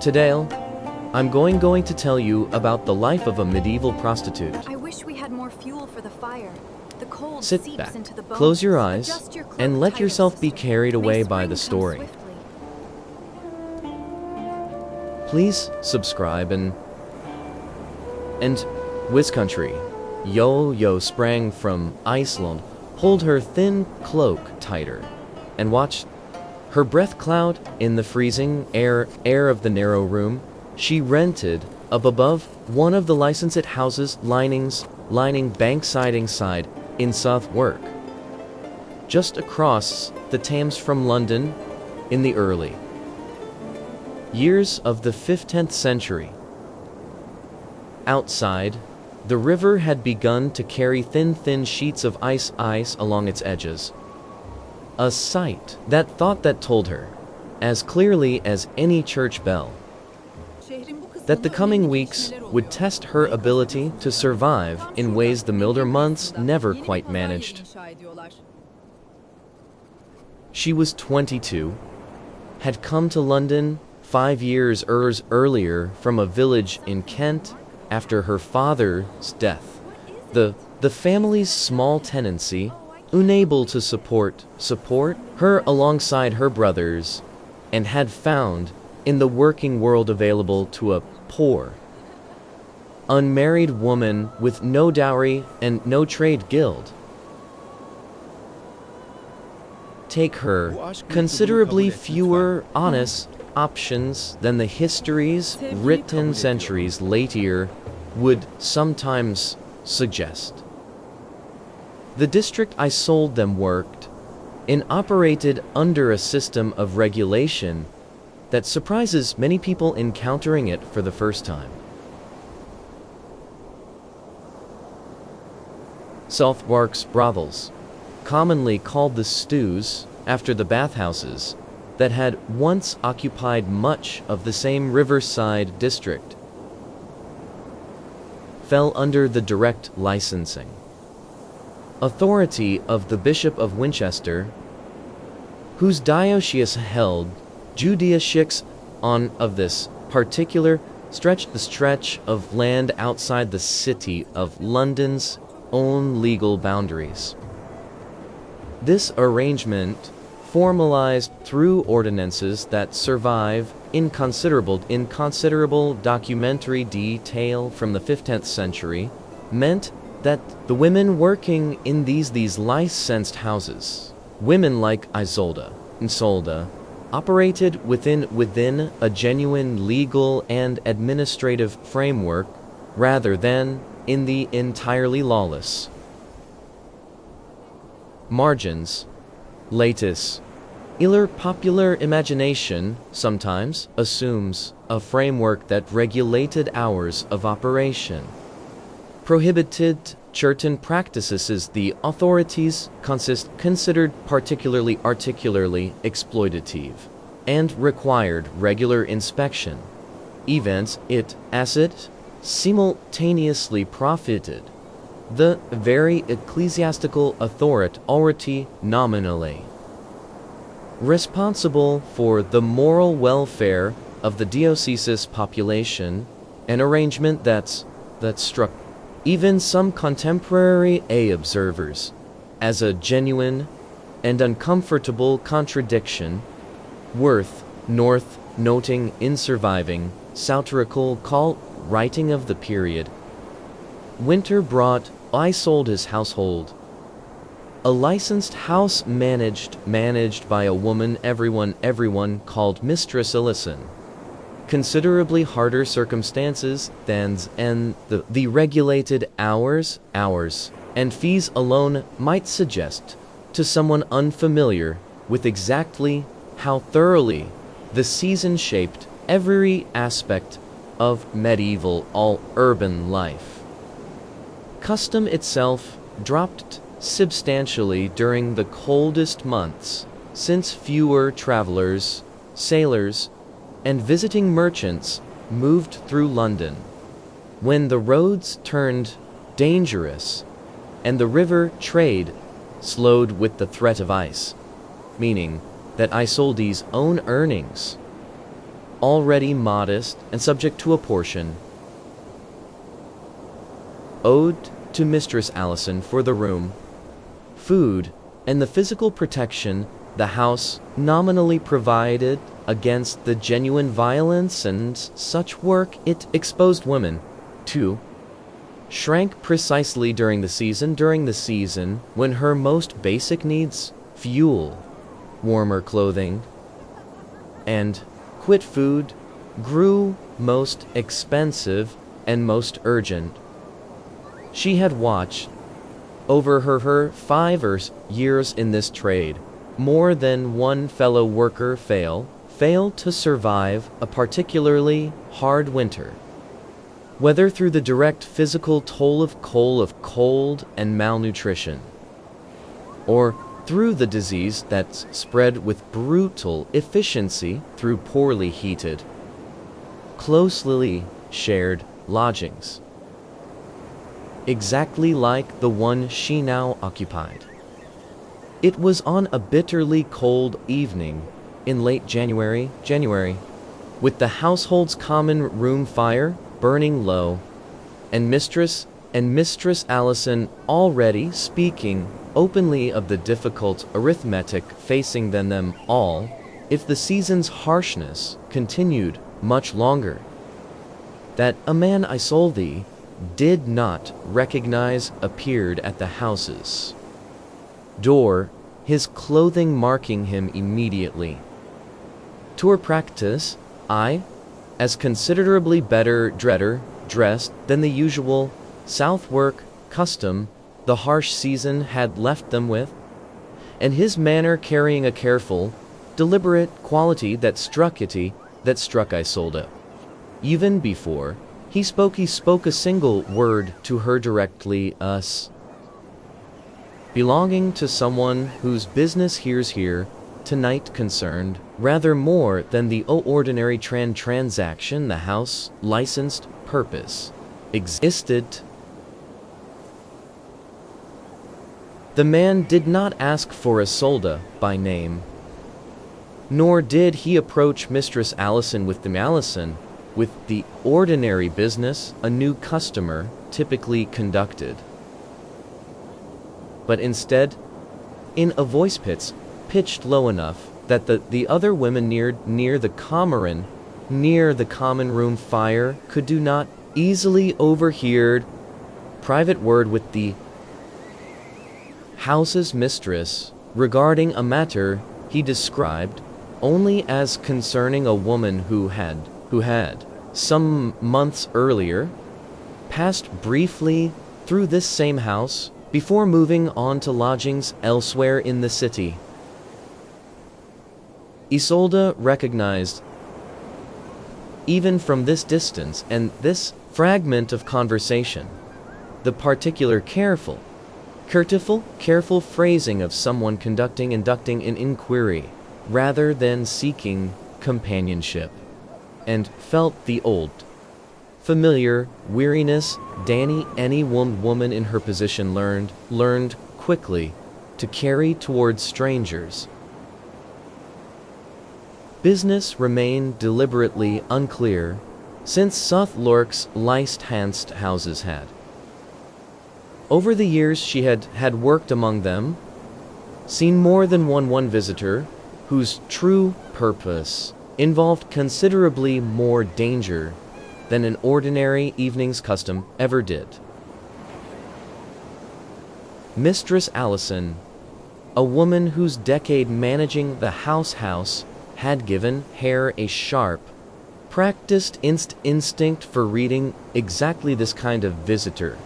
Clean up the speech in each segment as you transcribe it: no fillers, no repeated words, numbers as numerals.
Today, I'm going to tell you about the life of a medieval prostitute. I wish we had more fuel for the fire. The cold Sit seeps back, into the bones. close your eyes, Adjust your cloak and let tighter, yourself be sister. carried May away by spring the come story. swiftly. Please subscribe and Wiz Country. Yo sprang from Iceland. Hold her thin cloak tighter and watch her breath cloud in the freezing air of the narrow room she rented up above one of the licensed houses lining bank side in Southwark, just across the Thames from London in the early years of the 15th century. Outside, the river had begun to carry thin sheets of ice along its edges. A sight that told her, as clearly as any church bell, that the coming weeks would test her ability to survive in ways the milder months never quite managed. She was 22, had come to London 5 years earlier from a village in Kent after her father's death. The family's small tenancy, unable to support her alongside her brothers, and had found in the working world available to a poor, unmarried woman with no dowry and no trade guild. Take her considerably fewer honest options than the histories written centuries later would sometimes suggest. The district I sold them worked and operated under a system of regulation that surprises many people encountering it for the first time. Southwark's brothels, commonly called the stews after the bathhouses that had once occupied much of the same riverside district, fell under the direct licensing authority of the Bishop of Winchester, whose diocese held jurisdiction of this particular stretch of land outside the City of London's own legal boundaries. This arrangement, formalized through ordinances that survive in considerable documentary detail from the 15th century, meant that the women working in these licensed houses, women like Isolde, operated within a genuine legal and administrative framework rather than in the entirely lawless margins. Latest popular imagination sometimes assumes a framework that regulated hours of operation, prohibited certain practices the authorities considered particularly exploitative, and required regular inspection. Events as it simultaneously profited the very ecclesiastical authority nominally responsible for the moral welfare of the diocese's population, an arrangement that struck even some contemporary observers as a genuine and uncomfortable contradiction, worth noting in surviving satirical writing of the period. Winter brought Isolde's household, a licensed house managed by a woman everyone called Mistress Ellison, considerably harder circumstances than the regulated hours and fees alone might suggest to someone unfamiliar with exactly how thoroughly the season shaped every aspect of medieval urban life. Custom itself dropped substantially during the coldest months, since fewer travelers, sailors, and visiting merchants moved through London. When the roads turned dangerous and the river trade slowed with the threat of ice, meaning that Isolde's own earnings already modest and subject to a portion. Ode to Mistress Allison for the room, food, and the physical protection the house nominally provided against the genuine violence and such work it exposed women to shrank precisely during the season when her most basic needs, fuel, warmer clothing, and quit food, grew most expensive and most urgent. She had watched over her 5 years in this trade more than one fellow worker fail to survive a particularly hard winter, whether through the direct physical toll of cold and malnutrition, or through the disease that spread with brutal efficiency through poorly heated, closely shared lodgings, exactly like the one she now occupied. It was on a bitterly cold evening in late January, with the household's common room fire burning low, and Mistress Allison already speaking openly of the difficult arithmetic facing them all if the season's harshness continued much longer, that a man Isolde did not recognize appeared at the house's door, his clothing marking him immediately. To her practice, as considerably better dressed than the usual Southwark custom the harsh season had left them with, and his manner carrying a careful, deliberate quality that struck Isolde. Even before he spoke a single word to her directly, belonging to someone whose business here tonight concerned rather more than the ordinary transaction the house licensed purpose existed. The man did not ask for Isolde by name, nor did he approach Mistress Allison with the ordinary business a new customer typically conducted, but instead, in a voice pitched low enough that the other women near the common room fire could not easily overhear, private word with the house's mistress regarding a matter he described only as concerning a woman who had some months earlier passed briefly through this same house before moving on to lodgings elsewhere in the city. Isolde recognized, even from this distance and this fragment of conversation, the particular careful phrasing of someone conducting an inquiry rather than seeking companionship, and felt the old, familiar weariness any woman in her position learned quickly to carry towards strangers. Business remained deliberately unclear, since Southwark's licensed houses had, over the years she had worked among them, seen more than one visitor whose true purpose involved considerably more danger than an ordinary evening's custom ever did. Mistress Allison, a woman whose decade managing the house had given her a sharp, practiced instinct for reading exactly this kind of visitor,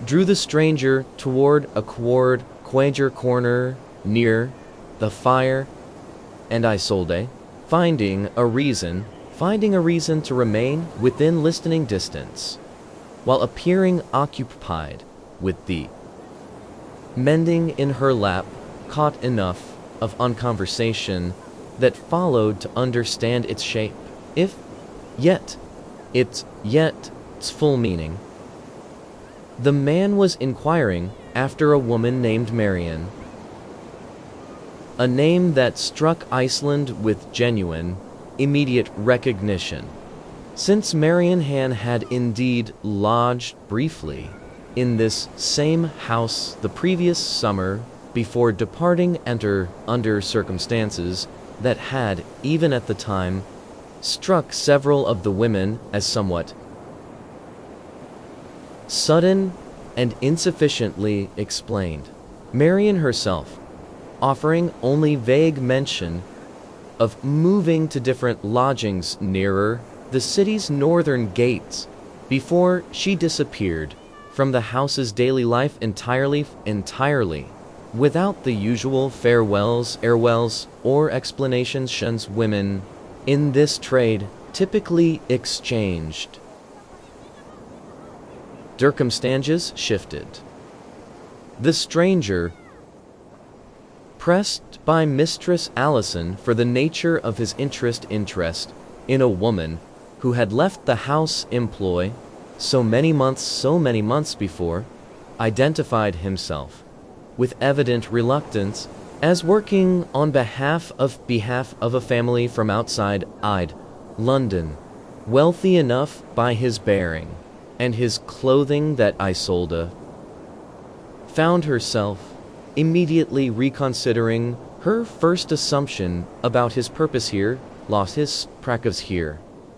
drew the stranger toward a quager corner near the fire, and Isolde, finding a reason to remain within listening distance, while appearing occupied with the mending in her lap, caught enough on conversation that followed to understand its shape, if yet its full meaning. The man was inquiring after a woman named Marian, a name that struck Iceland with genuine immediate recognition, since Marian Han had indeed lodged briefly in this same house the previous summer before departing under circumstances that had, even at the time, struck several of the women as somewhat sudden and insufficiently explained. Marian herself, offering only vague mention of moving to different lodgings nearer the city's northern gates before she disappeared from the house's daily life entirely, without the usual farewells, or explanations women in this trade typically exchanged. Circumstances shifted. The stranger, pressed by Mistress Allison for the nature of his interest in a woman who had left the house employ so many months before, identified himself with evident reluctance as working on behalf of a family from outside London, wealthy enough by his bearing and his clothing that Isolde found herself immediately reconsidering her first assumption about his purpose here,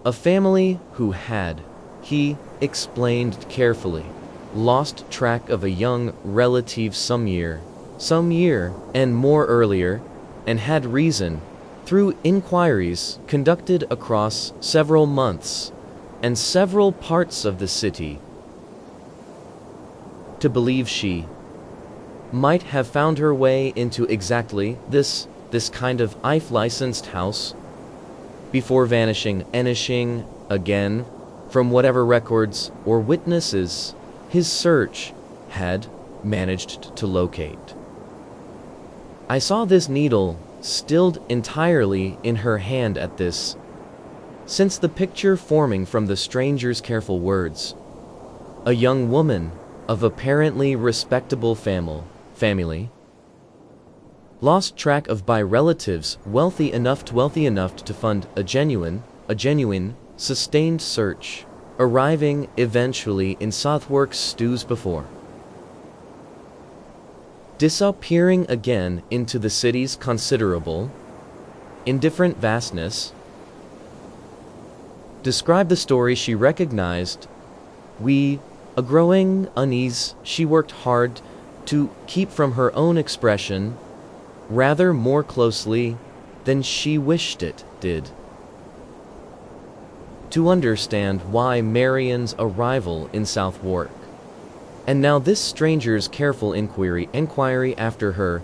a family who had, he explained carefully, lost track of a young relative some year and more earlier, and had reason, through inquiries conducted across several months and several parts of the city, to believe she might have found her way into exactly this kind of licensed house before vanishing again from whatever records or witnesses his search had managed to locate. I saw this needle stilled entirely in her hand at this, since the picture forming from the stranger's careful words, a young woman of apparently respectable family, lost track of by relatives wealthy enough to fund a genuine, sustained search, arriving eventually in Southwark stews before disappearing again into the city's considerable, indifferent vastness. Described the story she recognized. A growing unease she worked hard to keep from her own expression, rather more closely than she wished it did, to understand why Marian's arrival in Southwark. And now this stranger's careful inquiry after her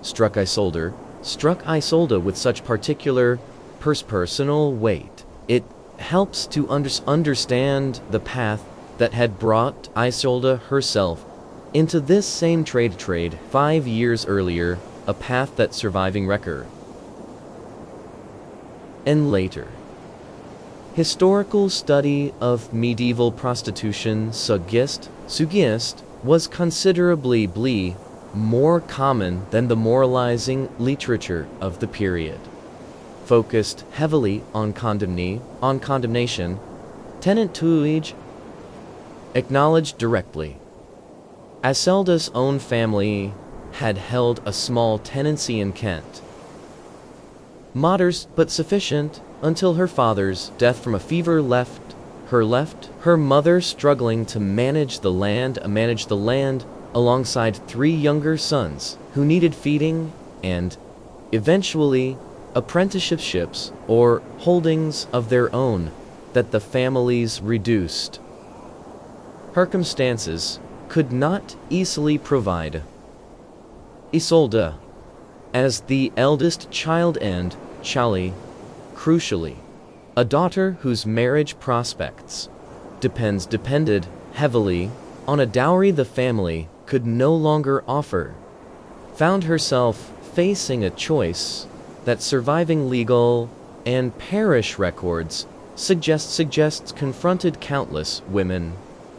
struck Isolde with such particular personal weight. It helps to understand the path that had brought Isolde herself into this same trade 5 years earlier, a path that surviving record and later historical study of medieval prostitution suggests was considerably more common than the moralizing literature of the period, focused heavily on condemnation, tenant tutelage, acknowledged directly. Isolde's own family had held a small tenancy in Kent, modest but sufficient, until her father's death from a fever left her mother struggling to manage the land alongside 3 younger sons who needed feeding, and eventually apprenticeships or holdings of their own that the families reduced circumstances could not easily provide. Isolde, as the eldest child and, crucially, a daughter whose marriage prospects depended heavily on a dowry the family could no longer offer, found herself facing a choice that surviving legal and parish records suggests confronted countless women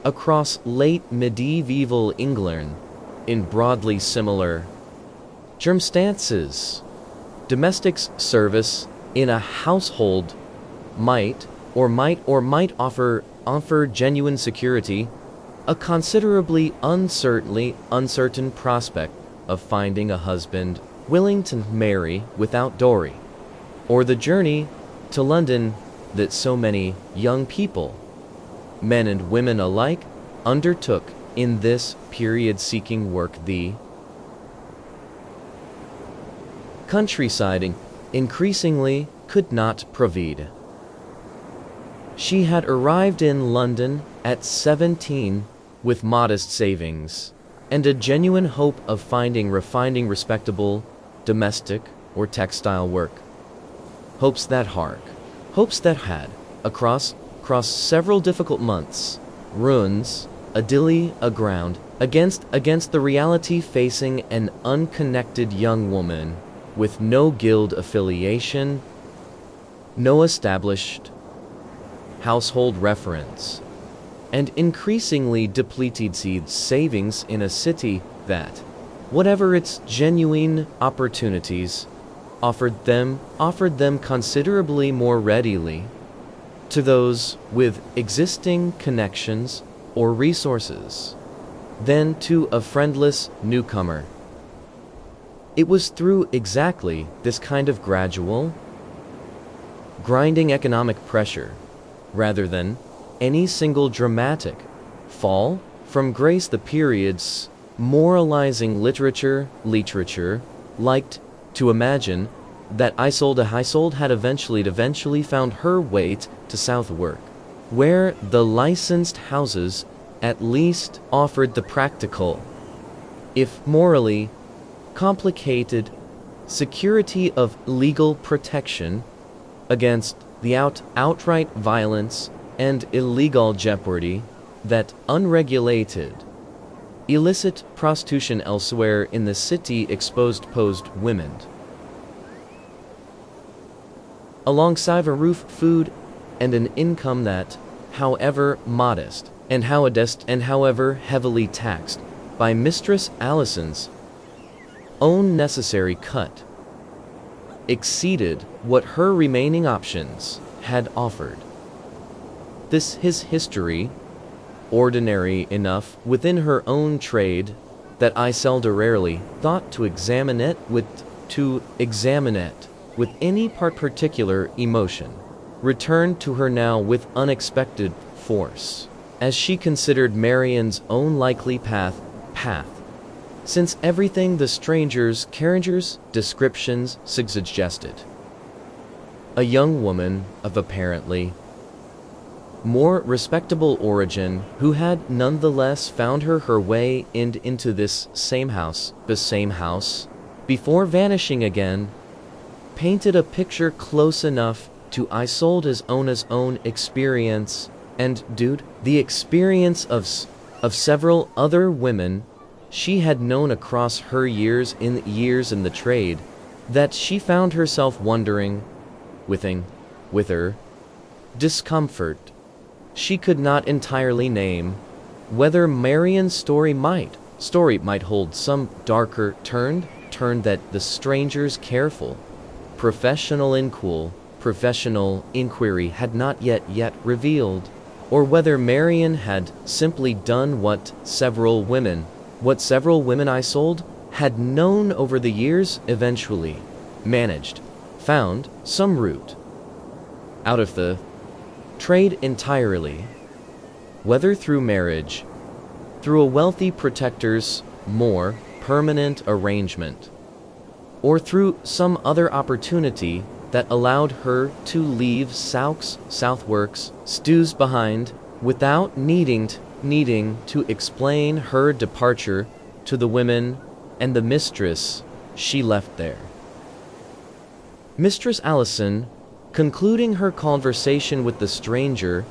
across late medieval England in broadly similar circumstances. Domestic service in a household might offer genuine security, a considerably uncertain prospect of finding a husband willing to marry without dowry, or the journey to London that so many young people, men and women alike, undertook in this period seeking work. The countryside increasingly could not provide. She had arrived in London at 17 with modest savings and a genuine hope of finding respectable domestic or textile work. Hopes that had, across several difficult months, ruins, aground against the reality facing an unconnected young woman with no guild affiliation, no established household reference, and increasingly depleted savings in a city that, whatever its genuine opportunities, offered them considerably more readily to those with existing connections or resources than to a friendless newcomer. It was through exactly this kind of gradual, grinding economic pressure, rather than any single dramatic fall from grace the period's moralizing literature liked to imagine, that Isolde had eventually found her way to Southwark, where the licensed houses at least offered the practical, if morally complicated, security of legal protection against the outright violence and illegal jeopardy that unregulated, illicit prostitution elsewhere in the city posed women. Alongside a roof, food, and an income that, however modest and however heavily taxed by Mistress Alison's own necessary cut, exceeded what her remaining options had offered. This his history, ordinary enough within her own trade, that Isolde rarely thought to examine it with any particular emotion, returned to her now with unexpected force, as she considered Marian's own likely path, since everything the stranger's descriptions suggested. A young woman of apparently more respectable origin, who had nonetheless found her way into this same house, before vanishing again, painted a picture close enough to Isolde's own experience, and the experience of several other women she had known across her years in the trade, that she found herself wondering, with her discomfort she could not entirely name, whether Marian's story might hold some darker turn that the stranger's careful professional inquiry had not yet revealed, or whether Marian had simply done what several women Isolde had known over the years, eventually found some route out of the trade entirely, whether through marriage, through a wealthy protector's more permanent arrangement, or through some other opportunity that allowed her to leave Southwark's stews behind without needing to explain her departure to the women and the mistress she left there. Mistress Alison, concluding her conversation with the stranger,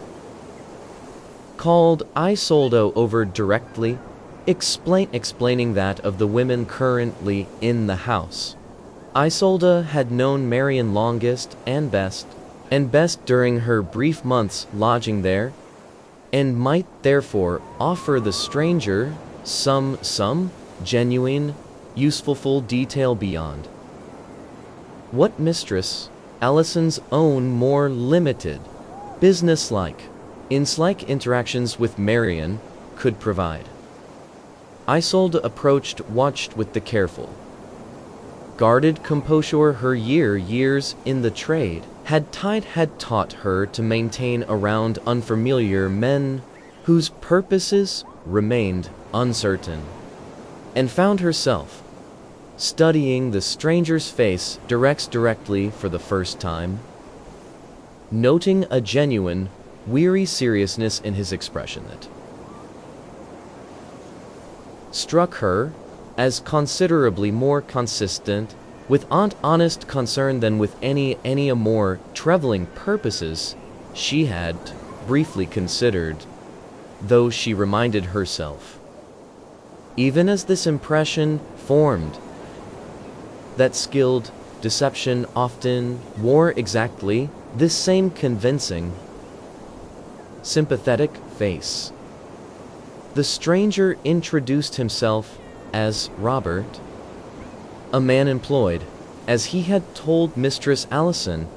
called Isolde over directly, explaining that of the women currently in the house, Isolde had known Marian longest and best during her brief months lodging there, and might therefore offer the stranger some genuine, useful detail beyond what Mistress Allison's own more limited, businesslike, in-like interactions with Marion could provide. Isolde approached, watched with the careful, guarded composure her years in the trade had taught her to maintain around unfamiliar men whose purposes remained uncertain, and found herself studying the stranger's face directly for the first time, noting a genuine, weary seriousness in his expression that struck her as considerably more consistent with honest concern than with any more troubling purposes she had briefly considered, though she reminded herself, even as this impression formed, that skilled deception often wore exactly this same convincing, sympathetic face. The stranger introduced himself as Robert, a man employed, as he had told Mistress Allison,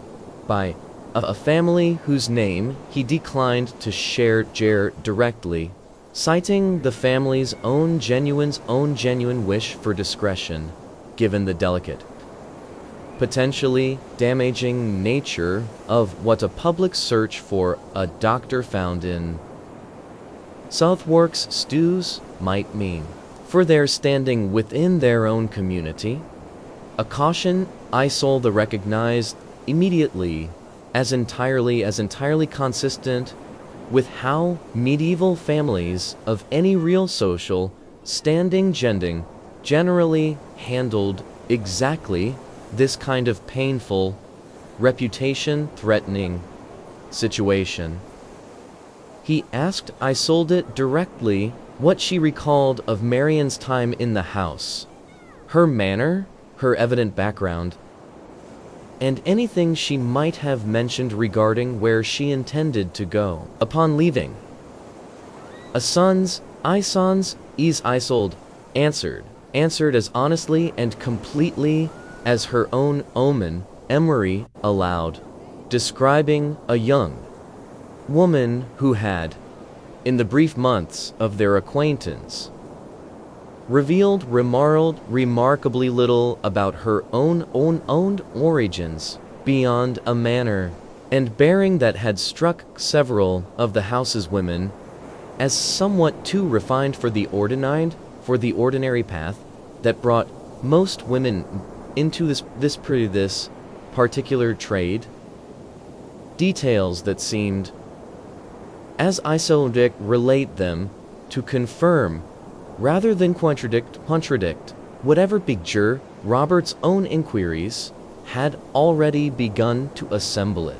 by a family whose name he declined to share directly, citing the family's own genuine wish for discretion, given the delicate, potentially damaging nature of what a public search for a doctor found in Southwark's stews might mean for their standing within their own community, a caution Isolde recognized immediately as entirely consistent with how medieval families of any real social standing generally handled exactly this kind of painful, reputation-threatening situation. He asked Isolde directly what she recalled of Marion's time in the house, her manner, her evident background, and anything she might have mentioned regarding where she intended to go upon leaving. Isons Isolde answered as honestly and completely as her own memory allowed, describing a young woman who had, in the brief months of their acquaintance, revealed remarkably little about her own origins beyond a manner and bearing that had struck several of the house's women as somewhat too refined for the ordinary path that brought most women into this particular trade. Details that seemed, as Isolde relate them, to confirm rather than contradict whatever picture Robert's own inquiries had already begun to assemble it.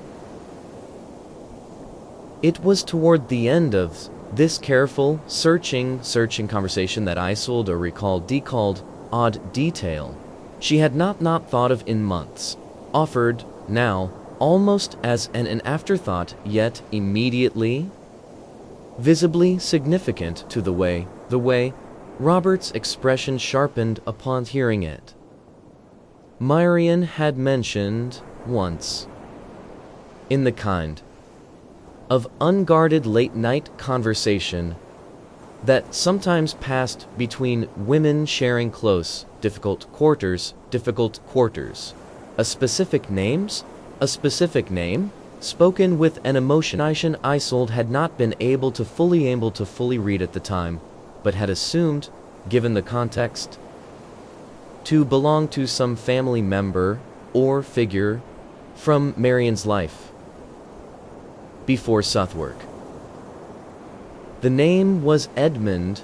It was toward the end of this careful, searching conversation that Isolde recalled odd detail she had not thought of in months, offered now almost as an afterthought, yet immediately visibly significant to the way Robert's expression sharpened upon hearing it. Marion had mentioned once, in the kind of unguarded late-night conversation that sometimes passed between women sharing close, difficult quarters, a specific name, spoken with an emotion Isolde had not been able to fully read at the time, but had assumed, given the context, to belong to some family member or figure from Marion's life before Southwark. The name was Edmund,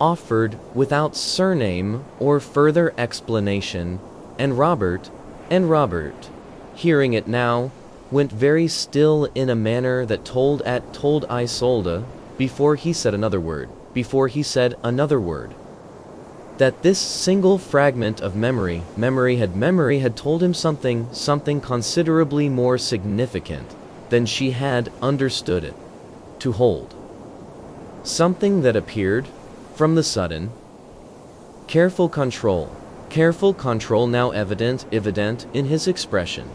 offered without surname or further explanation, and Robert, hearing it now, went very still in a manner that told Isolde, before he said another word, that this single fragment of memory had told him something considerably more significant than she had understood it to hold. Something that appeared, from the sudden, careful control now evident in his expression,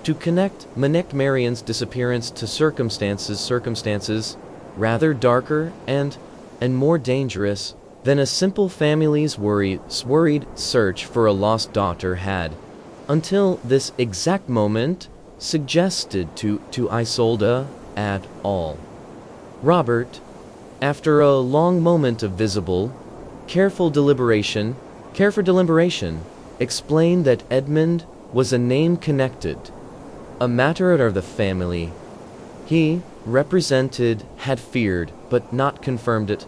to connect Marion's disappearance to circumstances rather darker and more dangerous than a simple family's worried search for a lost daughter had, until this exact moment suggested to Isolde at all. Robert, after a long moment of careful deliberation, explained that Edmund was a name connected, a matter of the family. He represented had feared, but not confirmed it.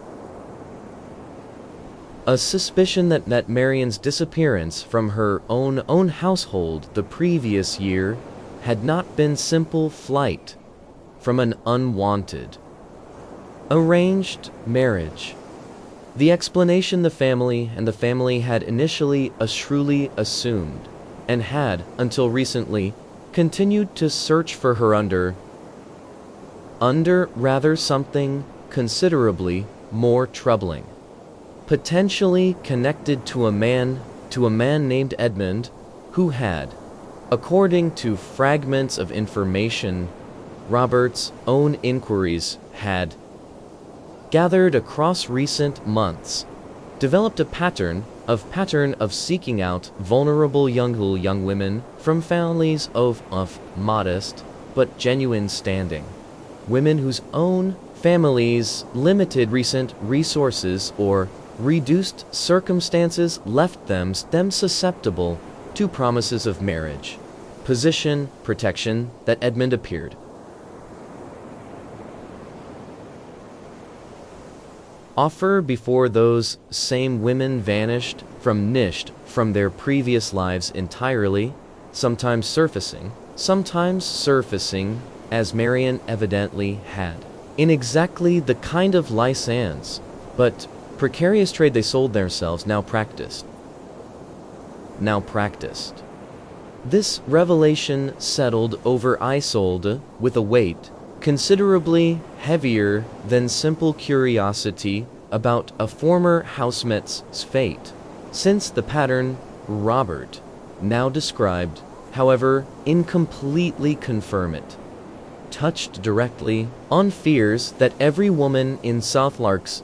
A suspicion that Marion's disappearance from her own household the previous year had not been simple flight from an unwanted, arranged marriage. The explanation the family had initially shrewdly assumed, and had, until recently, continued to search for her under rather something considerably more troubling. Potentially connected to a man named Edmund, who had, according to fragments of information Robert's own inquiries had gathered across recent months, developed a pattern of seeking out vulnerable young women from families of modest but genuine standing, women whose own families' limited recent resources or reduced circumstances left them susceptible to promises of marriage, protection that Edmund appeared. Offer before those same women vanished from their previous lives entirely, sometimes surfacing as Marion evidently had, in exactly the kind of license but precarious trade they sold themselves now practiced. This revelation settled over Isolde with a weight considerably heavier than simple curiosity about a former housemate's fate, since the pattern Robert now described, however incompletely, confirm it, touched directly on fears that every woman in Southwark's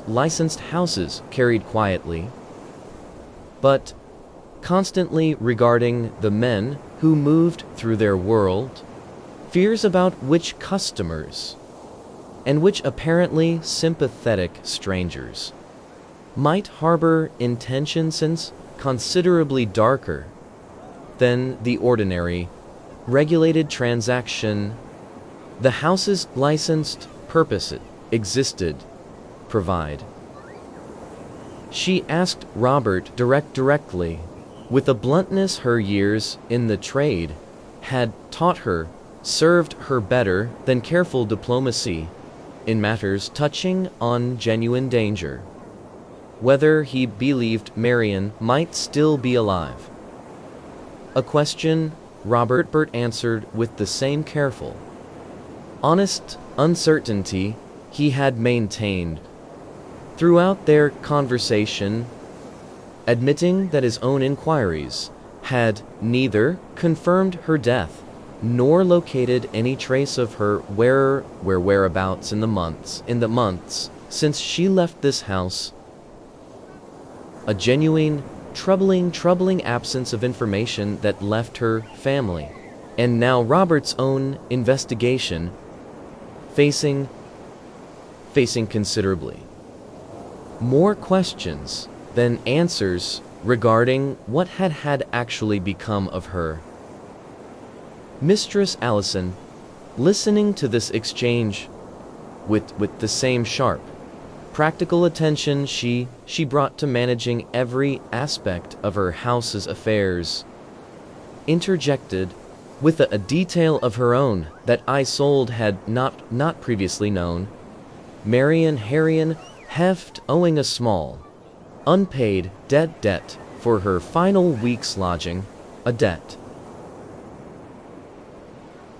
licensed houses carried quietly, but constantly regarding the men who moved through their world, fears about which customers and which apparently sympathetic strangers might harbor intentions considerably darker than the ordinary regulated transaction the house's licensed purpose provide. She asked Robert directly, with a bluntness her years in the trade had taught her served her better than careful diplomacy in matters touching on genuine danger, whether he believed Marion might still be alive. A question Robert answered with the same careful, honest uncertainty he had maintained throughout their conversation, admitting that his own inquiries had neither confirmed her death nor located any trace of her whereabouts in the months since she left this house. A genuine, troubling absence of information that left her family, and now Robert's own investigation, facing considerably more questions than answers regarding what had actually become of her. Mistress Allison, listening to this exchange with the same sharp, practical attention she brought to managing every aspect of her house's affairs, interjected with a detail of her own that Isolde had not previously known. Marion Harrion heft owing a small, unpaid debt for her final week's lodging, a debt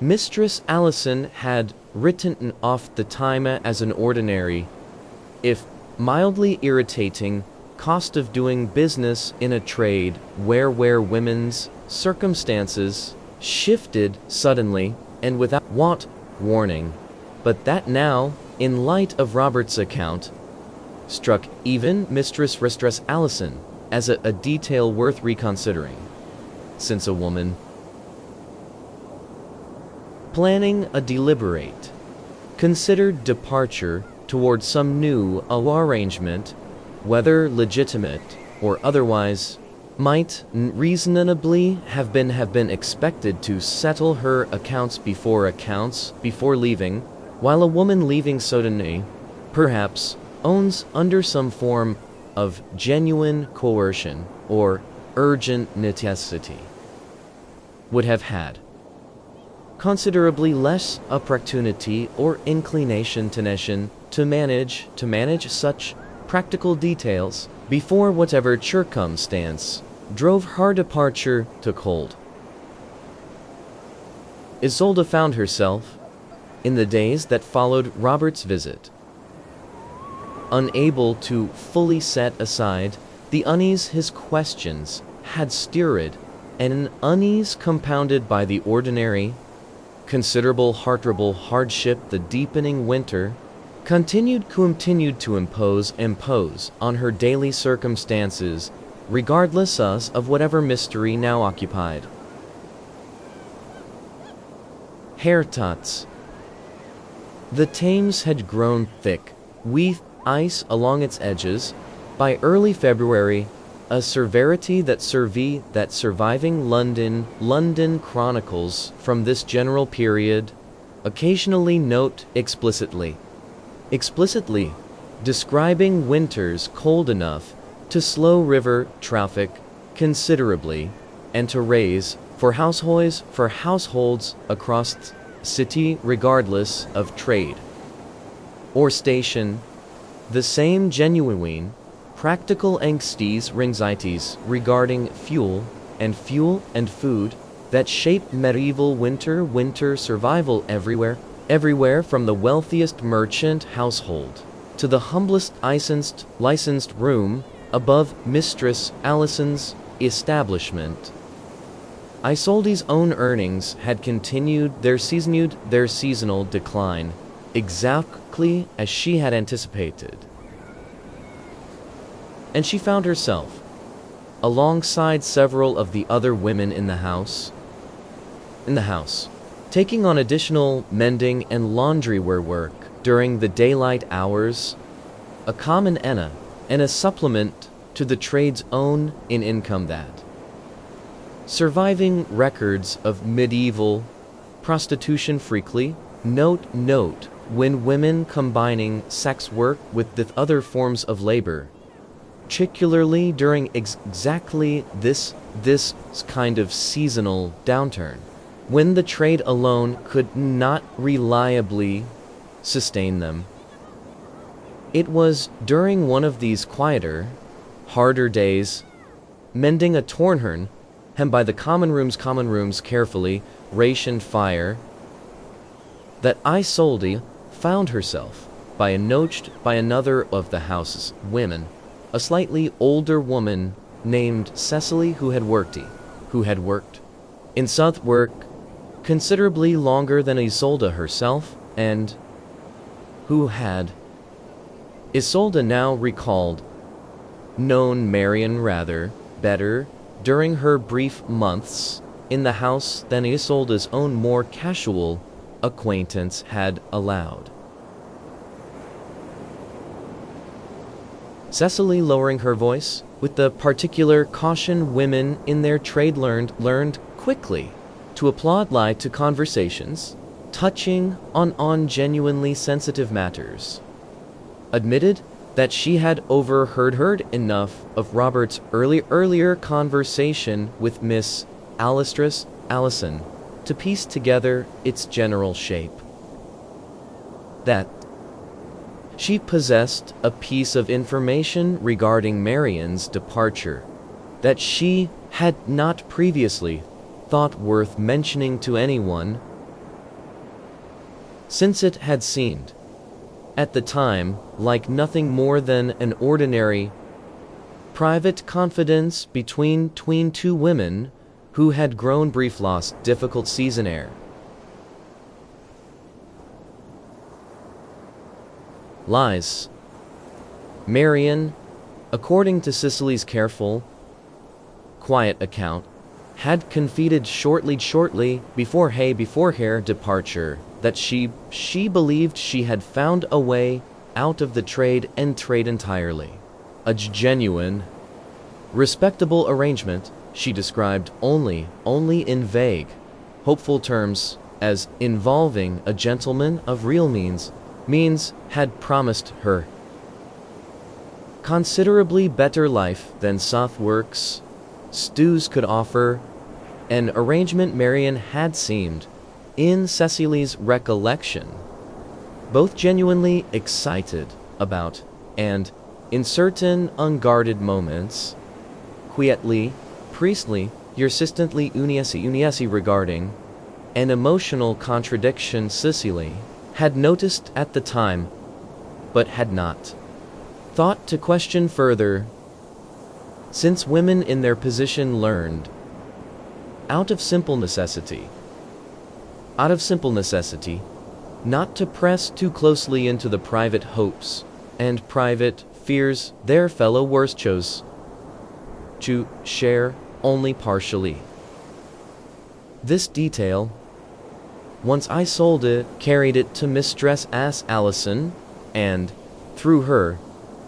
Mistress Allison had written off the time as an ordinary, if mildly irritating, cost of doing business in a trade where women's circumstances shifted suddenly and without warning, but that now, in light of Robert's account, struck even Mistress Allison as a detail worth reconsidering, since a woman planning a deliberate, considered departure toward some new arrangement, whether legitimate or otherwise, might reasonably have been expected to settle her accounts before leaving, while a woman leaving suddenly, perhaps, owns under some form of genuine coercion or urgent necessity, would have had considerably less opportunity or inclination to manage such practical details before whatever circumstance drove her departure took hold. Isolde found herself, in the days that followed Robert's visit, unable to fully set aside the unease his questions had stirred, and an unease compounded by the ordinary, considerable hardship the deepening winter continued to impose on her daily circumstances, regardless of whatever mystery now occupied. Hertats. The Thames had grown thick with ice along its edges. By early February, a severity that surviving London chronicles from this general period occasionally note explicitly describing winters cold enough to slow river traffic considerably and to raise for households across the city, regardless of trade or station, the same genuine practical anxieties regarding fuel and food that shaped medieval winter survival everywhere from the wealthiest merchant household to the humblest licensed room above Mistress Allison's establishment. Isolde's own earnings had continued their seasonal decline, exactly as she had anticipated. And she found herself, alongside several of the other women in the house, taking on additional mending and laundry-wear work during the daylight hours, a common and a supplement to the trade's own income that. Surviving records of medieval prostitution frequently note when women combining sex work with the other forms of labor, particularly during exactly this kind of seasonal downturn, when the trade alone could not reliably sustain them. It was during one of these quieter, harder days, mending a torn hemmed by the common rooms carefully rationed fire, that Isolde found herself approached by another of the house's women, a slightly older woman named Cecily who had worked in Southwark considerably longer than Isolde herself, and who had, Isolde now recalled, known Marian rather better during her brief months in the house than Isolde's own more casual acquaintance had allowed. Cecily, lowering her voice, with the particular caution women in their trade learned quickly to apply to conversations touching on genuinely sensitive matters, admitted that she had overheard enough of Robert's earlier conversation with Miss Allison to piece together its general shape. That she possessed a piece of information regarding Marian's departure that she had not previously thought worth mentioning to anyone, since it had seemed, at the time, like nothing more than an ordinary private confidence between two women who had grown brief lost difficult season air. Lies. Marian, according to Cicely's careful, quiet account, had confided shortly before her departure that she believed she had found a way out of the trade entirely. A genuine, respectable arrangement she described only in vague, hopeful terms as involving a gentleman of real means had promised her considerably better life than Southwark's stews could offer, an arrangement Marian had seemed, in Cecily's recollection, both genuinely excited about and, in certain unguarded moments, quietly, priestly, persistently uniesi regarding an emotional contradiction Cicely had noticed at the time, but had not thought to question further, since women in their position learned, out of simple necessity, not to press too closely into the private hopes and private fears their fellow worse chose to share only partially. This detail, once Isolde carried it to Mistress Alison, and, through her,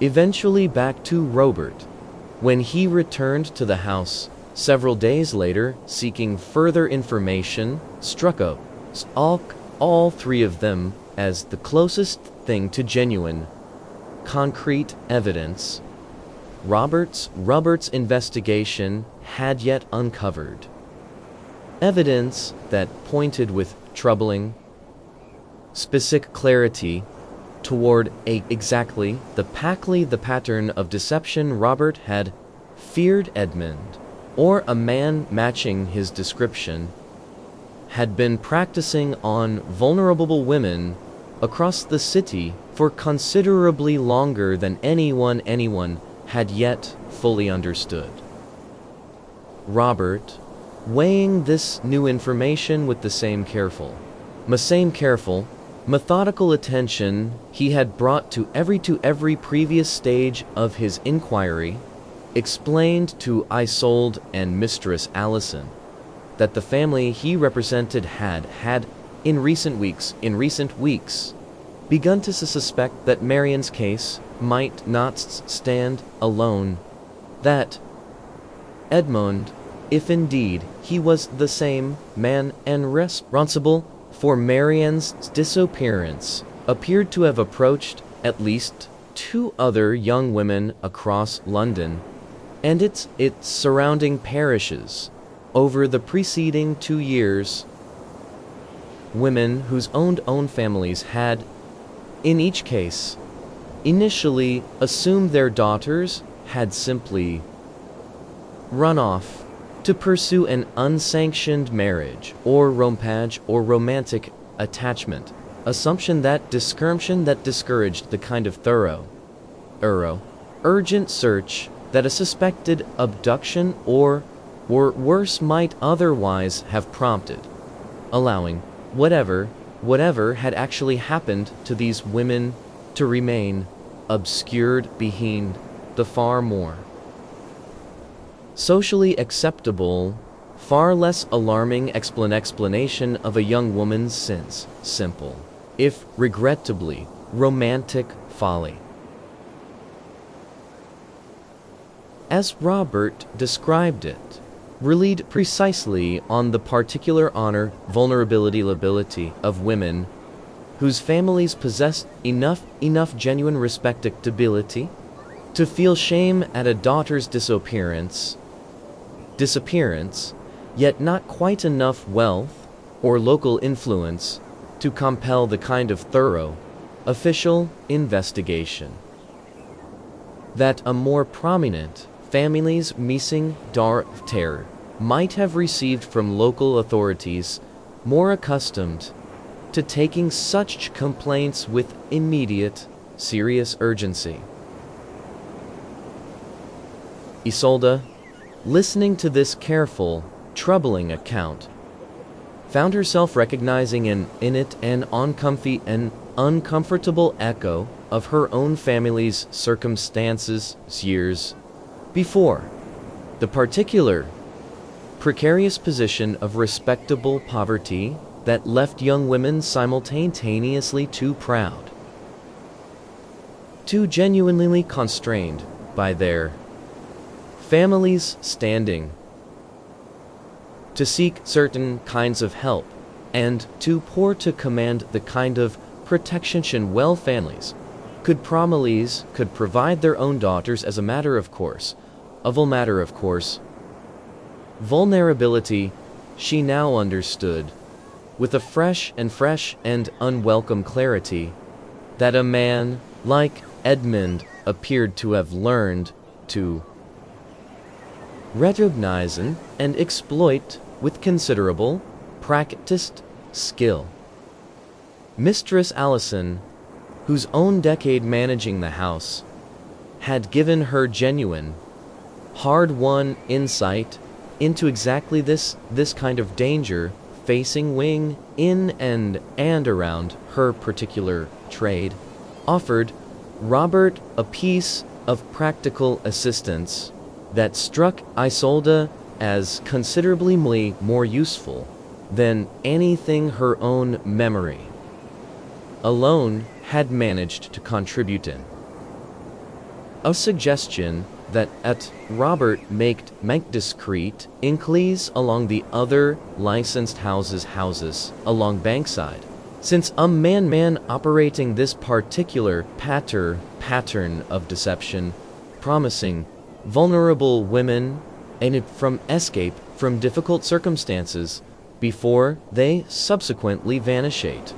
eventually back to Robert, when he returned to the house several days later seeking further information, struck all three of them as the closest thing to genuine, concrete evidence Robert's investigation had yet uncovered. Evidence that pointed with troubling, specific clarity toward exactly the pattern of deception Robert had feared Edmund, or a man matching his description, had been practicing on vulnerable women across the city for considerably longer than anyone had yet fully understood. Robert, weighing this new information with the same careful, methodical attention he had brought to every previous stage of his inquiry, explained to Isolde and Mistress Alison that the family he represented had in recent weeks begun to suspect that Marian's case might not stand alone, that Edmund, if indeed he was the same man and responsible for Marian's disappearance, appeared to have approached at least 2 other young women across London and its surrounding parishes over the preceding 2 years, women whose own families had, in each case, initially assumed their daughters had simply run off to pursue an unsanctioned marriage or romantic attachment, assumption that discouraged the kind of thorough, urgent search that a suspected abduction or worse might otherwise have prompted, allowing whatever had actually happened to these women to remain obscured behind the far more socially acceptable, far less alarming explanation of a young woman's simple, if regrettably romantic folly. As Robert described it, relied precisely on the particular vulnerability of women whose families possessed enough genuine respectability to feel shame at a daughter's disappearance, yet not quite enough wealth or local influence to compel the kind of thorough, official investigation that a more prominent family's missing daughter might have received from local authorities more accustomed to taking such complaints with immediate, serious urgency. Isolde, listening to this careful, troubling account, found herself recognizing in it an uncomfortable echo of her own family's circumstances years before. The particular precarious position of respectable poverty that left young women simultaneously too proud, too genuinely constrained by their family's standing to seek certain kinds of help, and too poor to command the kind of protection well families could provide their own daughters as a matter of course. Vulnerability, she now understood, with a fresh and unwelcome clarity, that a man like Edmund appeared to have learned to recognize and exploit with considerable practiced skill. Mistress Allison, whose own decade managing the house had given her genuine, hard-won insight into exactly this kind of danger facing wing in and around her particular trade, offered Robert a piece of practical assistance that struck Isolde as considerably more useful than anything her own memory alone had managed to contribute in. A suggestion that at Robert make discreet inquiries along the other licensed houses along Bankside, since a man operating this particular pattern of deception, promising vulnerable women and from escape from difficult circumstances before they subsequently vanishate.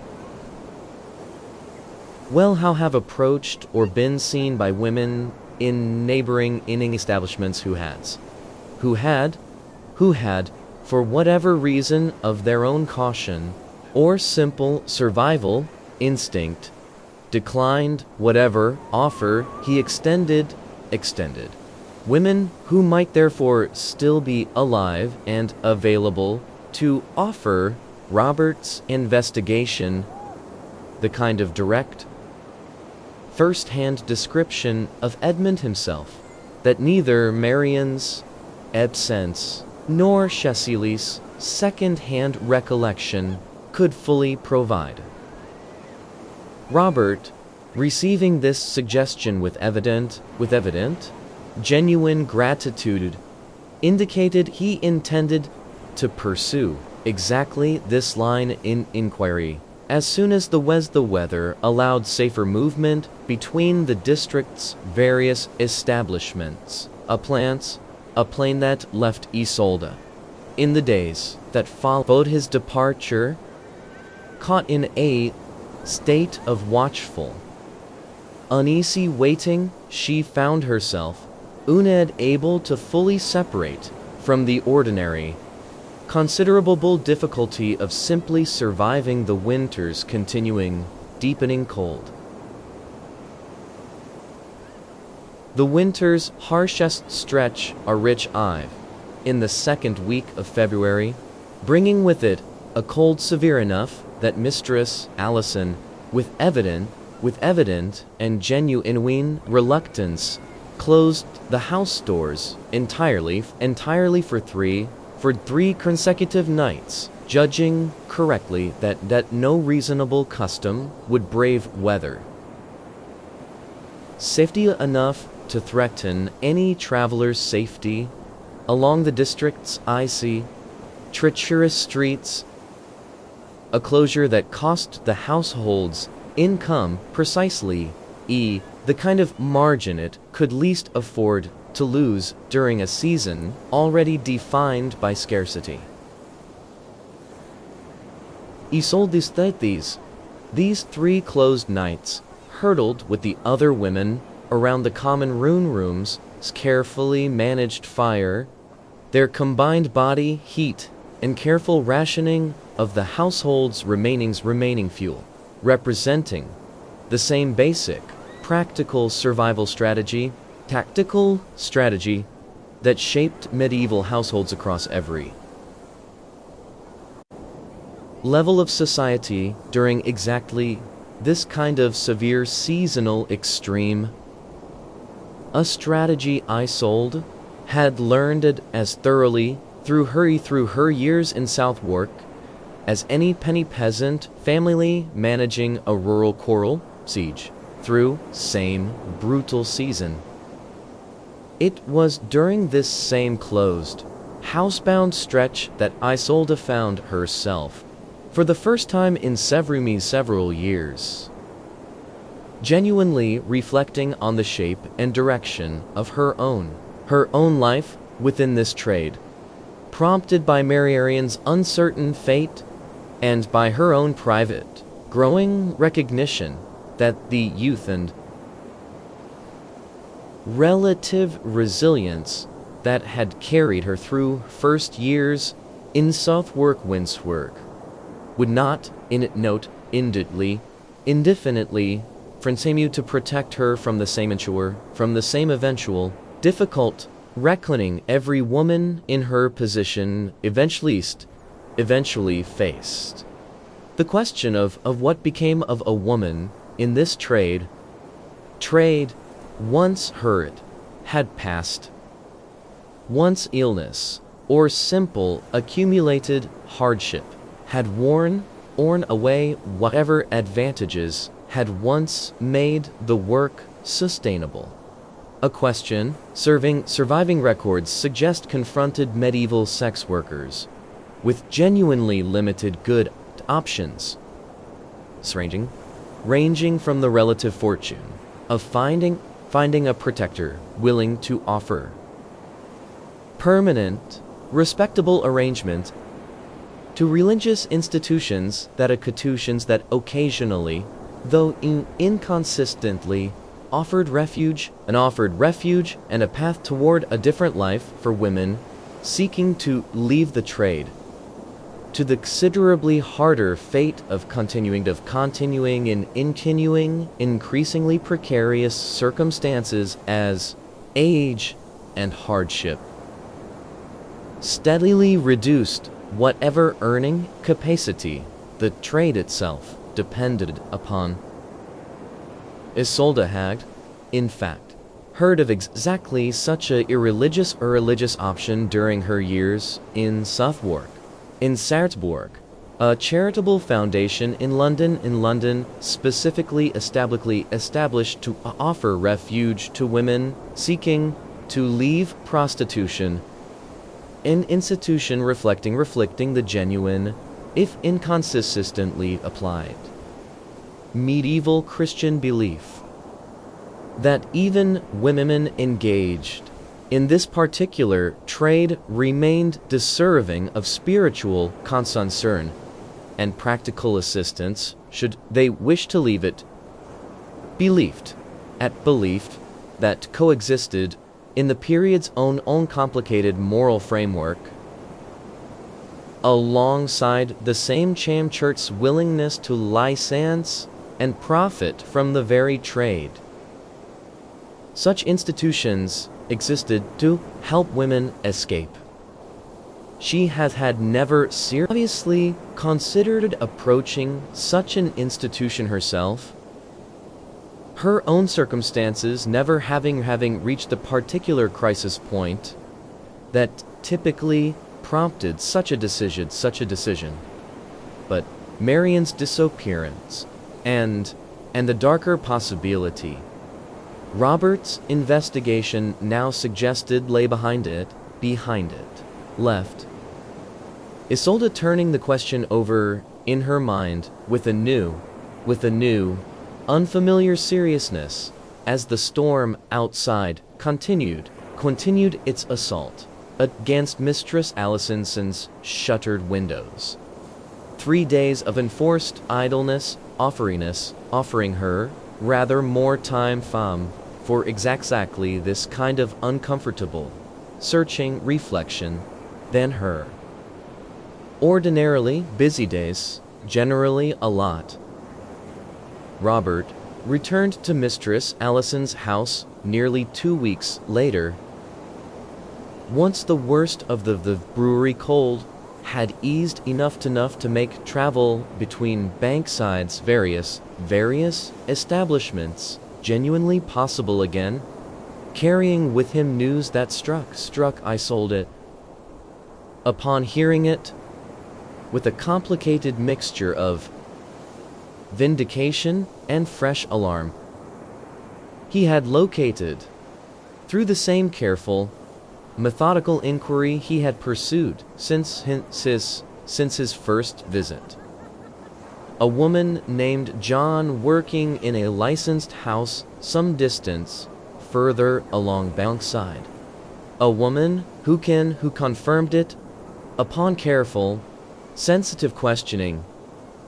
Well, how have approached or been seen by women in neighboring inning establishments who had, for whatever reason of their own caution or simple survival instinct, declined whatever offer he extended. Women who might therefore still be alive and available to offer Robert's investigation the kind of direct, first-hand description of Edmund himself that neither Marian's absence nor Cecily's second-hand recollection could fully provide. Robert, receiving this suggestion with evident, genuine gratitude, indicated he intended to pursue exactly this line in inquiry as soon as the weather allowed safer movement between the district's various establishments, a plan that left Isolde, in the days that followed his departure, caught in a state of watchful, uneasy waiting. She found herself unable to fully separate from the ordinary considerable difficulty of simply surviving the winter's continuing, deepening cold. The winter's harshest stretch a rich eve in the second week of February, bringing with it a cold severe enough that Mistress Allison, with evident and genuine reluctance, closed the house doors entirely for three consecutive nights, judging correctly that no reasonable custom would brave weather safety enough to threaten any traveler's safety along the district's icy, treacherous streets, a closure that cost the household's income precisely the kind of margin it could least afford to lose during a season already defined by scarcity. Isolde's these 3 closed nights, hurtled with the other women around the common room's carefully managed fire, their combined body heat and careful rationing of the household's remaining fuel, representing the same basic, practical tactical strategy that shaped medieval households across every level of society during exactly this kind of severe seasonal extreme. A strategy Isolde had learned it as thoroughly through her years in Southwark as any penny peasant family managing a rural coral siege through same brutal season. It was during this same closed, housebound stretch that Isolde found herself, for the first time in several years, genuinely reflecting on the shape and direction of her own life within this trade, prompted by Mariarian's uncertain fate and by her own private, growing recognition that the youth and relative resilience that had carried her through first years in Southwark Windswork would not, indefinitely, continue to protect her from the same eventual, difficult reckoning every woman in her position eventually faced. The question of what became of a woman in this trade, once heard, had passed. Once illness, or simple accumulated hardship, had worn away whatever advantages had once made the work sustainable. A question surviving records suggest confronted medieval sex workers with genuinely limited good options, ranging from the relative fortune of finding a protector willing to offer permanent, respectable arrangement to religious institutions that occasionally, though inconsistently, offered refuge and a path toward a different life for women seeking to leave the trade, to the considerably harder fate of continuing in increasingly precarious circumstances as age and hardship steadily reduced whatever earning capacity the trade itself depended upon. Isolde had, in fact, heard of exactly such a religious option during her years in Southwark. In Sartsborg, a charitable foundation in London specifically established to offer refuge to women seeking to leave prostitution, an institution reflecting the genuine, if inconsistently applied, medieval Christian belief that even women engaged in this particular trade remained deserving of spiritual concern and practical assistance should they wish to leave it, belief that coexisted in the period's own complicated moral framework, alongside the same church's willingness to license and profit from the very trade. Such institutions existed to help women escape. She had never seriously considered approaching such an institution herself, her own circumstances never having reached the particular crisis point that typically prompted such a decision. But Marian's disappearance and the darker possibility Robert's investigation now suggested lay behind it, left Isolde turning the question over in her mind with a new, unfamiliar seriousness as the storm outside continued its assault against Mistress Allison's shuttered windows. 3 days of enforced idleness offering her rather more time for exactly this kind of uncomfortable, searching reflection than her ordinarily busy days generally allot. Robert returned to Mistress Allison's house nearly 2 weeks later. Once the worst of the brewery cold had eased enough to make travel between Bankside's various establishments genuinely possible again, carrying with him news that struck I sold it. Upon hearing it, with a complicated mixture of vindication and fresh alarm, he had located, through the same careful, methodical inquiry he had pursued since his first visit, a woman named John working in a licensed house some distance further along Bankside. A woman who confirmed it, upon careful, sensitive questioning,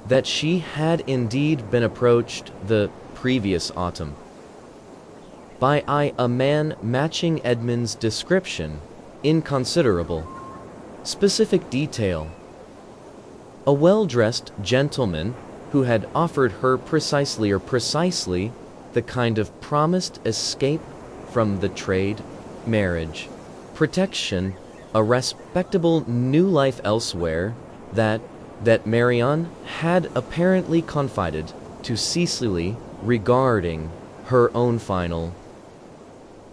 that she had indeed been approached the previous autumn by a man matching Edmund's description in considerable specific detail. A well-dressed gentleman who had offered her precisely the kind of promised escape from the trade, marriage, protection, a respectable new life elsewhere, that Marion had apparently confided to Cecily regarding her own final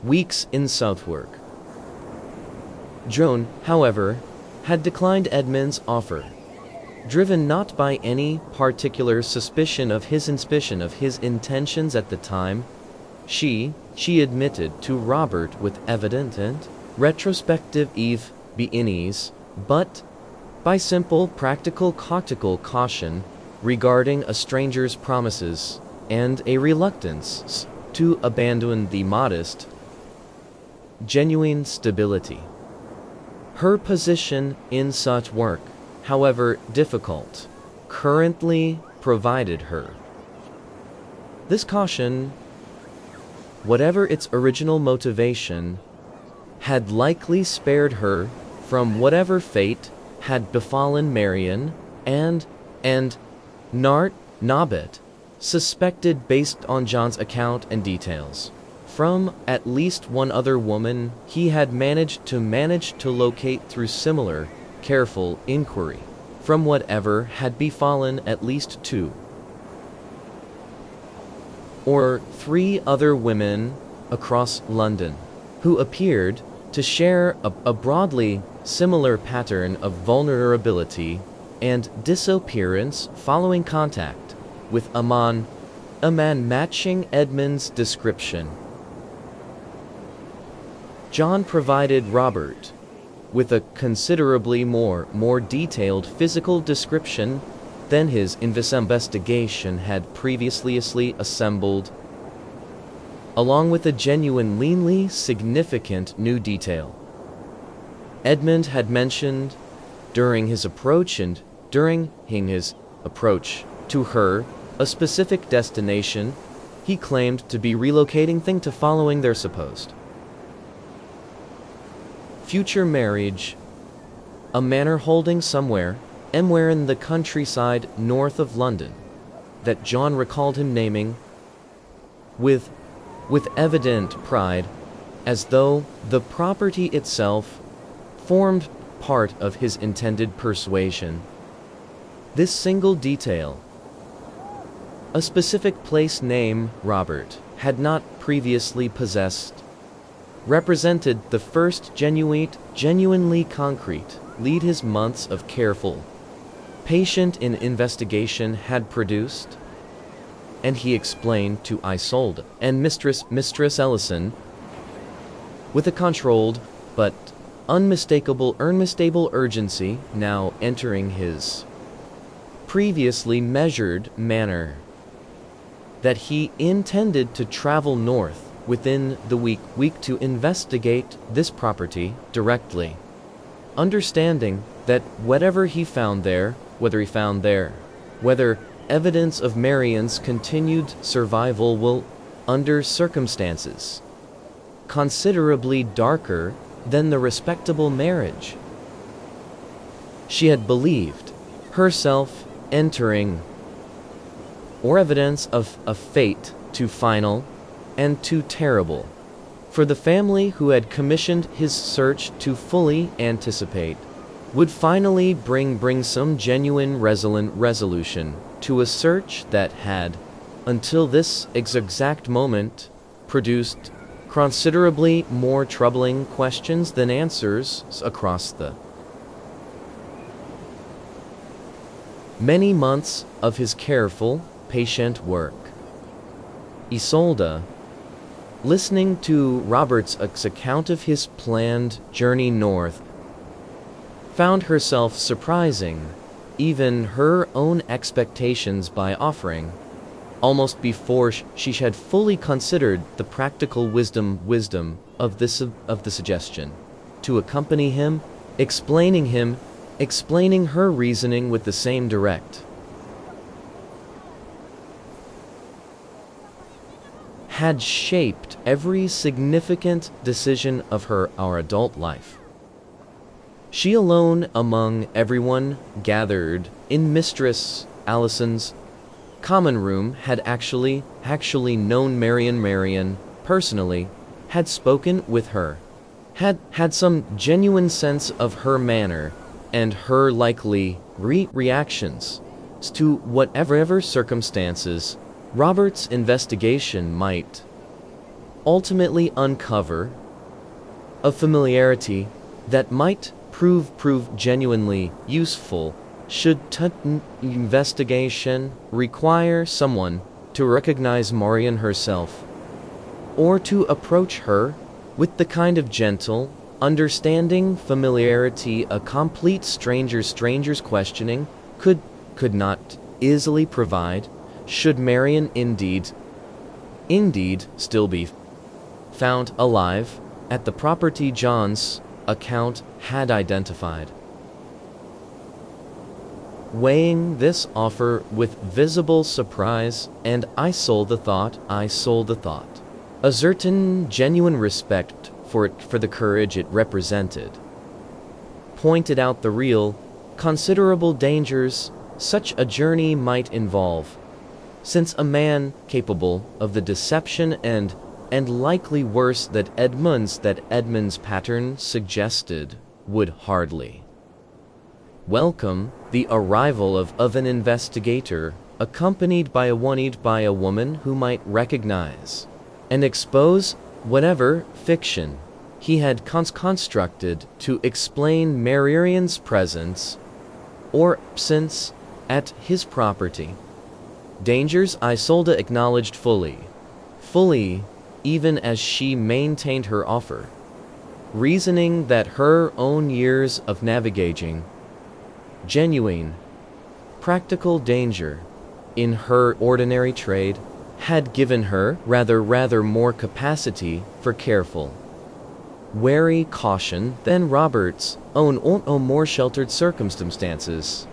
weeks in Southwark. Joan, however, had declined Edmund's offer, driven not by any particular suspicion of his intentions at the time. She admitted to Robert with evident and retrospective unease, but by simple practical caution regarding a stranger's promises and a reluctance to abandon the modest, genuine stability her position in such work, however difficult, currently provided her. This caution, whatever its original motivation, had likely spared her from whatever fate had befallen Marion and Norbert suspected, based on John's account and details from at least one other woman he had managed to locate through similar careful inquiry, from whatever had befallen at least 2 or 3 other women across London who appeared to share a broadly similar pattern of vulnerability and disappearance following contact with a man matching Edmund's description. John provided Robert with a considerably more detailed physical description than his investigation had previously assembled, along with a genuinely significant new detail. Edmund had mentioned during his approach to her a specific destination he claimed to be relocating to following their supposed future marriage, a manor holding somewhere in the countryside north of London, that John recalled him naming with evident pride, as though the property itself formed part of his intended persuasion. This single detail, a specific place name Robert had not previously possessed, represented the first genuinely concrete lead his months of careful, patient investigation had produced, and he explained to Isolde and Mistress Ellison with a controlled but unmistakable urgency now entering his previously measured manner, that he intended to travel north within the week to investigate this property directly, understanding that whether evidence of Marion's continued survival will, under circumstances considerably darker than the respectable marriage she had believed herself entering, or evidence of a fate too final and too terrible for the family who had commissioned his search to fully anticipate, would finally bring some genuine resolution to a search that had, until this exact moment, produced considerably more troubling questions than answers across the many months of his careful, patient work. Isolde, listening to Robert's account of his planned journey north, found herself surprising even her own expectations by offering, almost before she had fully considered the practical wisdom of the suggestion, to accompany him, explaining her reasoning with the same direct, had shaped every significant decision of our adult life. She alone among everyone gathered in Mistress Allison's common room had actually known Marian personally, had spoken with her, had some genuine sense of her manner and her likely reactions to whatever circumstances Robert's investigation might ultimately uncover, a familiarity that might prove genuinely useful should investigation require someone to recognize Marian herself, or to approach her with the kind of gentle, understanding familiarity a complete stranger's questioning could not easily provide, should Marian indeed still be found alive at the property John's account had identified. Weighing this offer with visible surprise and Isolde thought, a certain genuine respect for the courage it represented, pointed out the real, considerable dangers such a journey might involve, since a man capable of the deception and likely worse that Edmund's pattern suggested would hardly welcome the arrival of an investigator accompanied by a woman who might recognize and expose whatever fiction he had constructed to explain Marian's presence or absence at his property. Dangers Isolde acknowledged fully, even as she maintained her offer, reasoning that her own years of navigating genuine, practical danger in her ordinary trade had given her rather more capacity for careful, wary caution than Robert's own more sheltered circumstances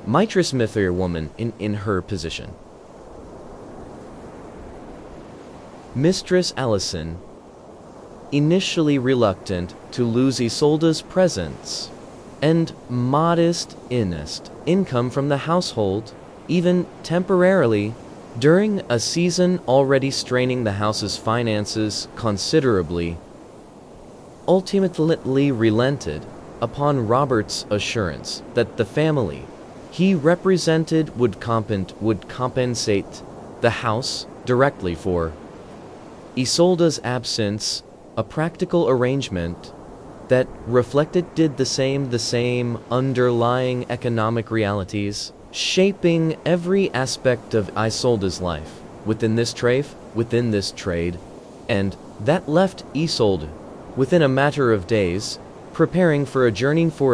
might dismiss a woman in her position. Mistress Allison, initially reluctant to lose Isolde's presence and modest income from the household, even temporarily, during a season already straining the house's finances considerably, ultimately relented upon Robert's assurance that the family he represented would compensate the house directly for Isolde's absence, a practical arrangement that reflected the same underlying economic realities shaping every aspect of Isolde's life within this trade, and that left Isolde, within a matter of days, preparing for a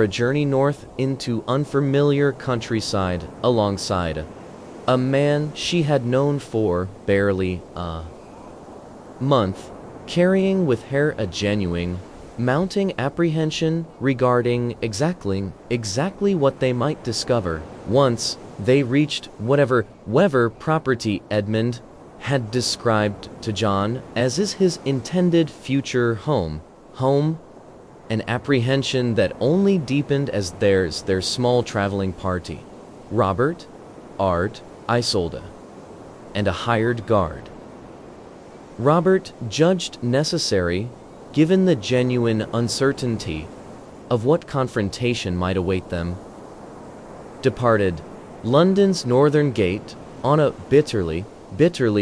journey north into unfamiliar countryside alongside a man she had known for barely a month, carrying with her a genuine, mounting apprehension regarding exactly what they might discover once they reached whatever property Edmund had described to John as his intended future home, an apprehension that only deepened as their small traveling party, Robert, Art, Isolde, and a hired guard. Robert judged necessary, given the genuine uncertainty of what confrontation might await them. Departed London's northern gate on a bitterly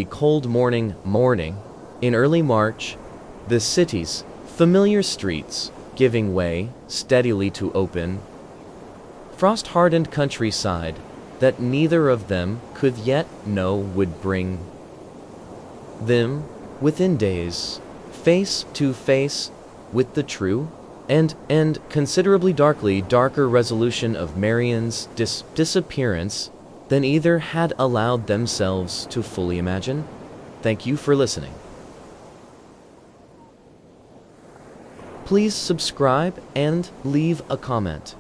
cold morning in early March, the city's familiar streets giving way steadily to open, frost-hardened countryside that neither of them could yet know would bring them within days, face to face with the true and considerably darker resolution of Marian's disappearance than either had allowed themselves to fully imagine. Thank you for listening. Please subscribe and leave a comment.